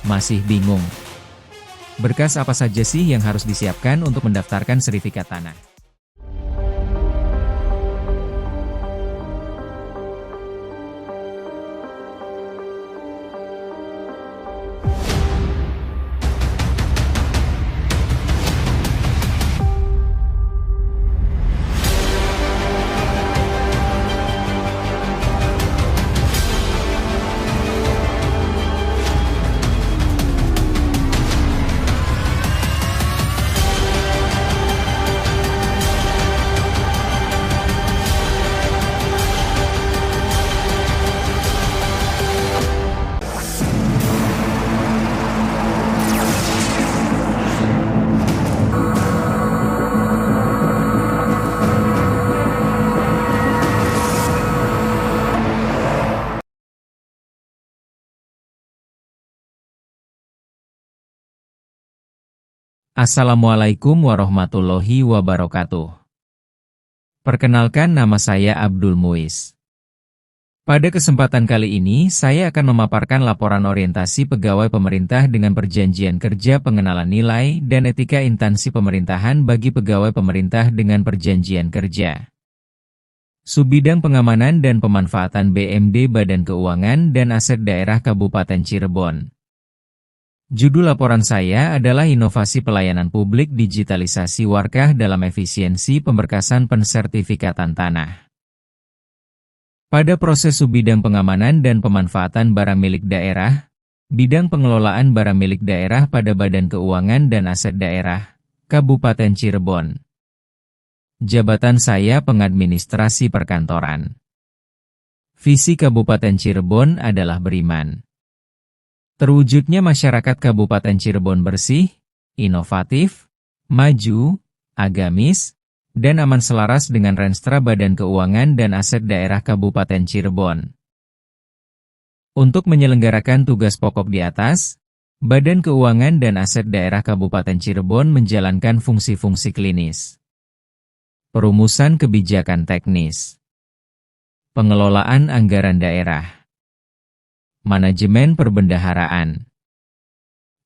Masih bingung? Berkas apa saja sih yang harus disiapkan untuk mendaftarkan sertifikat tanah? Assalamualaikum warahmatullahi wabarakatuh. Perkenalkan, nama saya Abdul Muiz. Pada kesempatan kali ini, saya akan memaparkan laporan orientasi pegawai pemerintah dengan perjanjian kerja pengenalan nilai dan etika instansi pemerintahan bagi pegawai pemerintah dengan perjanjian kerja. Subbidang Pengamanan dan Pemanfaatan BMD Badan Keuangan dan Aset Daerah Kabupaten Cirebon. Judul laporan saya adalah Inovasi Pelayanan Publik Digitalisasi Warkah dalam Efisiensi Pemberkasan Pensertifikatan Tanah. Pada proses subbidang pengamanan dan pemanfaatan barang milik daerah, bidang pengelolaan barang milik daerah pada Badan Keuangan dan Aset Daerah, Kabupaten Cirebon. Jabatan saya pengadministrasi perkantoran. Visi Kabupaten Cirebon adalah beriman. Terwujudnya masyarakat Kabupaten Cirebon bersih, inovatif, maju, agamis, dan aman selaras dengan Renstra Badan Keuangan dan Aset Daerah Kabupaten Cirebon. Untuk menyelenggarakan tugas pokok di atas, Badan Keuangan dan Aset Daerah Kabupaten Cirebon menjalankan fungsi-fungsi klinis. Perumusan kebijakan teknis. Pengelolaan anggaran daerah. Manajemen perbendaharaan,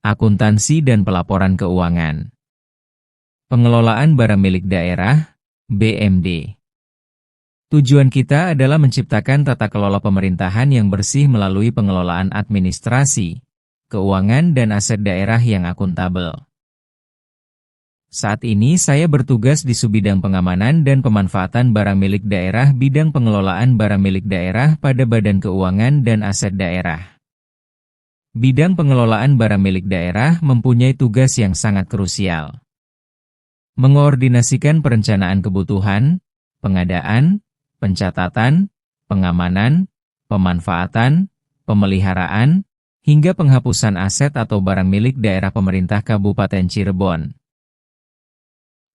akuntansi dan pelaporan keuangan, pengelolaan barang milik daerah, BMD. Tujuan kita adalah menciptakan tata kelola pemerintahan yang bersih melalui pengelolaan administrasi, keuangan dan aset daerah yang akuntabel. Saat ini saya bertugas di Subbidang Pengamanan dan Pemanfaatan Barang Milik Daerah Bidang Pengelolaan Barang Milik Daerah pada Badan Keuangan dan Aset Daerah. Bidang pengelolaan barang milik daerah mempunyai tugas yang sangat krusial. Mengoordinasikan perencanaan kebutuhan, pengadaan, pencatatan, pengamanan, pemanfaatan, pemeliharaan, hingga penghapusan aset atau barang milik daerah pemerintah Kabupaten Cirebon.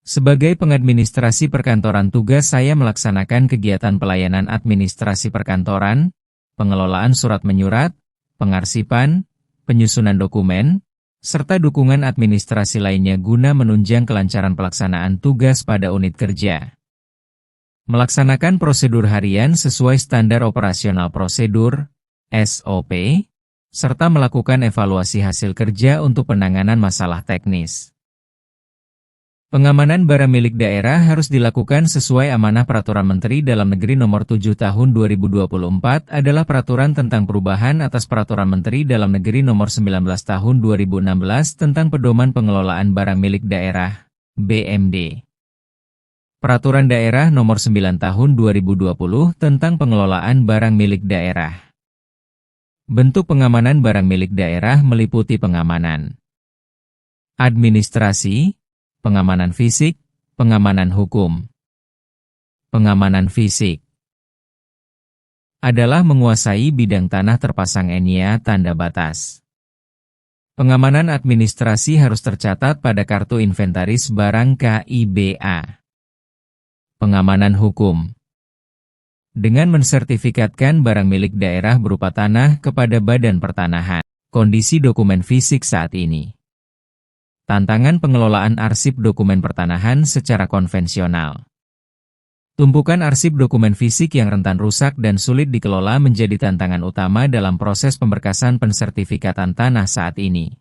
Sebagai pengadministrasi perkantoran, tugas saya melaksanakan kegiatan pelayanan administrasi perkantoran, pengelolaan surat menyurat, pengarsipan, penyusunan dokumen, serta dukungan administrasi lainnya guna menunjang kelancaran pelaksanaan tugas pada unit kerja. Melaksanakan prosedur harian sesuai standar operasional prosedur, SOP, serta melakukan evaluasi hasil kerja untuk penanganan masalah teknis. Pengamanan barang milik daerah harus dilakukan sesuai amanah Peraturan Menteri Dalam Negeri Nomor 7 Tahun 2024 adalah peraturan tentang perubahan atas Peraturan Menteri Dalam Negeri Nomor 19 Tahun 2016 tentang Pedoman Pengelolaan Barang Milik Daerah, BMD. Peraturan Daerah Nomor 9 Tahun 2020 tentang Pengelolaan Barang Milik Daerah. Bentuk pengamanan barang milik daerah meliputi pengamanan administrasi, pengamanan fisik, pengamanan hukum. Pengamanan fisik adalah menguasai bidang tanah terpasang NIA tanda batas. Pengamanan administrasi harus tercatat pada Kartu Inventaris Barang KIBA. Pengamanan hukum dengan mensertifikatkan barang milik daerah berupa tanah kepada Badan Pertanahan. Kondisi dokumen fisik saat ini. Tantangan pengelolaan arsip dokumen pertanahan secara konvensional. Tumpukan arsip dokumen fisik yang rentan rusak dan sulit dikelola menjadi tantangan utama dalam proses pemberkasan pensertifikatan tanah saat ini.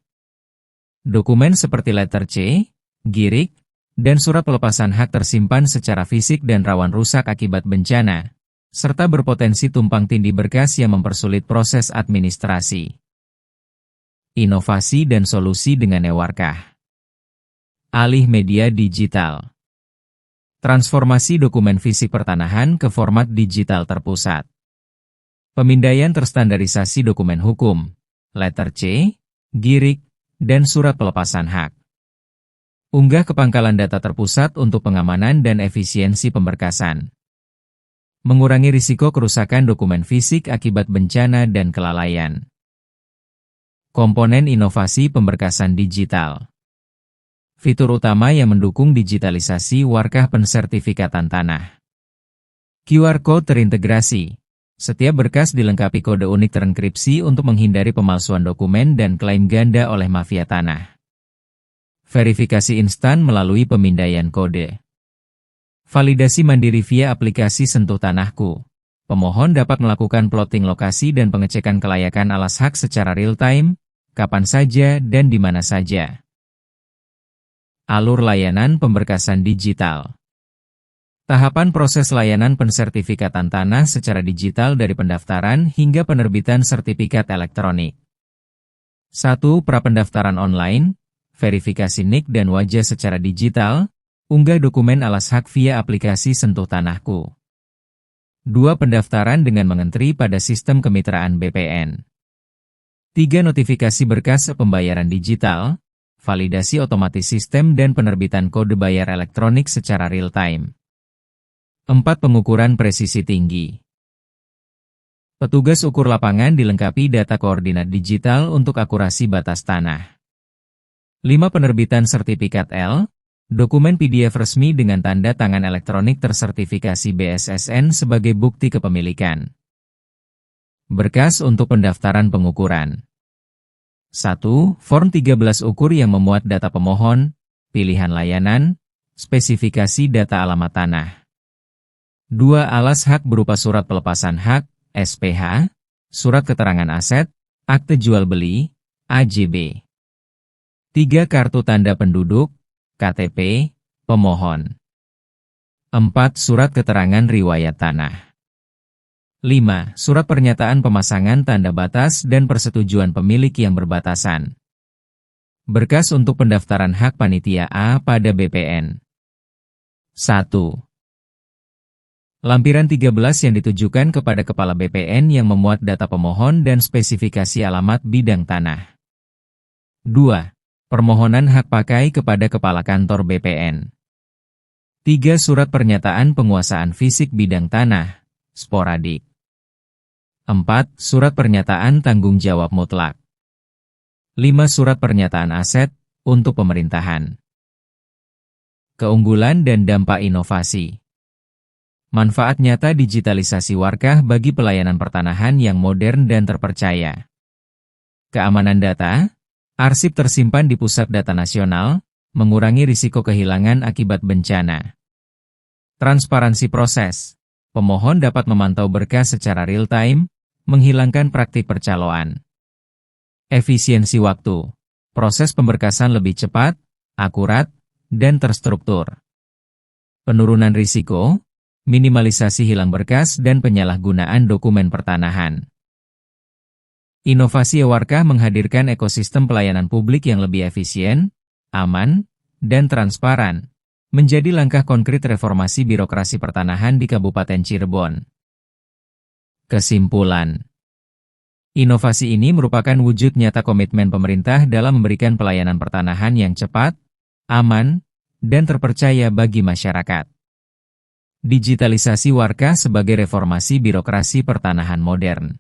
Dokumen seperti letter C, GIRIK, dan surat pelepasan hak tersimpan secara fisik dan rawan rusak akibat bencana, serta berpotensi tumpang tindih berkas yang mempersulit proses administrasi. Inovasi dan solusi dengan Ewarkah. Alih media digital. Transformasi dokumen fisik pertanahan ke format digital terpusat. Pemindaian terstandarisasi dokumen hukum, letter C, GIRIK, dan surat pelepasan hak. Unggah ke pangkalan data terpusat untuk pengamanan dan efisiensi pemberkasan. Mengurangi risiko kerusakan dokumen fisik akibat bencana dan kelalaian. Komponen inovasi pemberkasan digital. Fitur utama yang mendukung digitalisasi warkah pensertifikatan tanah. QR Code terintegrasi. Setiap berkas dilengkapi kode unik terenkripsi untuk menghindari pemalsuan dokumen dan klaim ganda oleh mafia tanah. Verifikasi instan melalui pemindaian kode. Validasi mandiri via aplikasi Sentuh Tanahku. Pemohon dapat melakukan plotting lokasi dan pengecekan kelayakan alas hak secara real-time, kapan saja dan di mana saja. Alur layanan pemberkasan digital. Tahapan proses layanan pensertifikatan tanah secara digital dari pendaftaran hingga penerbitan sertifikat elektronik. 1. Prapendaftaran online, verifikasi NIK dan wajah secara digital, unggah dokumen alas hak via aplikasi Sentuh Tanahku. 2. Pendaftaran dengan mengentri pada sistem kemitraan BPN. 3. Notifikasi berkas pembayaran digital, validasi otomatis sistem dan penerbitan kode bayar elektronik secara real-time. 4. Pengukuran presisi tinggi. Petugas ukur lapangan dilengkapi data koordinat digital untuk akurasi batas tanah. 5. Penerbitan sertifikat L, dokumen PDF resmi dengan tanda tangan elektronik tersertifikasi BSSN sebagai bukti kepemilikan. Berkas untuk pendaftaran pengukuran. 1. Form 13 ukur yang memuat data pemohon, pilihan layanan, spesifikasi data alamat tanah. 2. Alas hak berupa surat pelepasan hak, SPH, surat keterangan aset, akte jual beli, AJB. 3. Kartu tanda penduduk, KTP, pemohon. 4. Surat keterangan riwayat tanah. 5. Surat pernyataan pemasangan tanda batas dan persetujuan pemilik yang berbatasan. Berkas untuk pendaftaran hak panitia A pada BPN. 1. Lampiran 13 yang ditujukan kepada Kepala BPN yang memuat data pemohon dan spesifikasi alamat bidang tanah. 2. Permohonan hak pakai kepada Kepala Kantor BPN. 3. Surat pernyataan penguasaan fisik bidang tanah, sporadik. 4. Surat pernyataan tanggung jawab mutlak. 5. Surat pernyataan aset, untuk pemerintahan. Keunggulan dan dampak inovasi. Manfaat nyata digitalisasi warkah bagi pelayanan pertanahan yang modern dan terpercaya. Keamanan data, arsip tersimpan di pusat data nasional, mengurangi risiko kehilangan akibat bencana. Transparansi proses. Pemohon dapat memantau berkas secara real-time, menghilangkan praktik percaloan. Efisiensi waktu. Proses pemberkasan lebih cepat, akurat, dan terstruktur. Penurunan risiko, minimalisasi hilang berkas dan penyalahgunaan dokumen pertanahan. Inovasi Ewarkah menghadirkan ekosistem pelayanan publik yang lebih efisien, aman, dan transparan, menjadi langkah konkret reformasi birokrasi pertanahan di Kabupaten Cirebon. Kesimpulan. Inovasi ini merupakan wujud nyata komitmen pemerintah dalam memberikan pelayanan pertanahan yang cepat, aman, dan terpercaya bagi masyarakat. Digitalisasi warkah sebagai reformasi birokrasi pertanahan modern.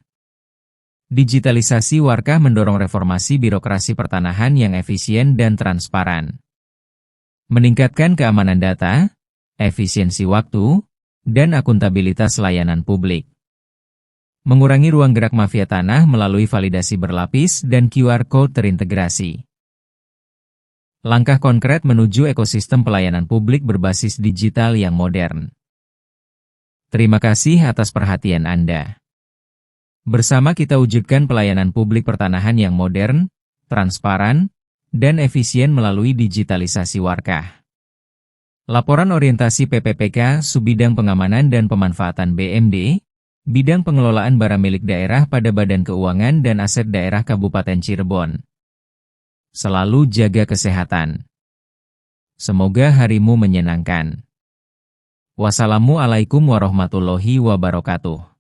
Digitalisasi warkah mendorong reformasi birokrasi pertanahan yang efisien dan transparan. Meningkatkan keamanan data, efisiensi waktu, dan akuntabilitas layanan publik. Mengurangi ruang gerak mafia tanah melalui validasi berlapis dan QR Code terintegrasi. Langkah konkret menuju ekosistem pelayanan publik berbasis digital yang modern. Terima kasih atas perhatian Anda. Bersama kita wujudkan pelayanan publik pertanahan yang modern, transparan, dan efisien melalui digitalisasi Warkah. Laporan orientasi PPPK Subbidang Pengamanan dan Pemanfaatan BMD, Bidang Pengelolaan Barang Milik Daerah pada Badan Keuangan dan Aset Daerah Kabupaten Cirebon. Selalu jaga kesehatan. Semoga harimu menyenangkan. Wassalamualaikum warahmatullahi wabarakatuh.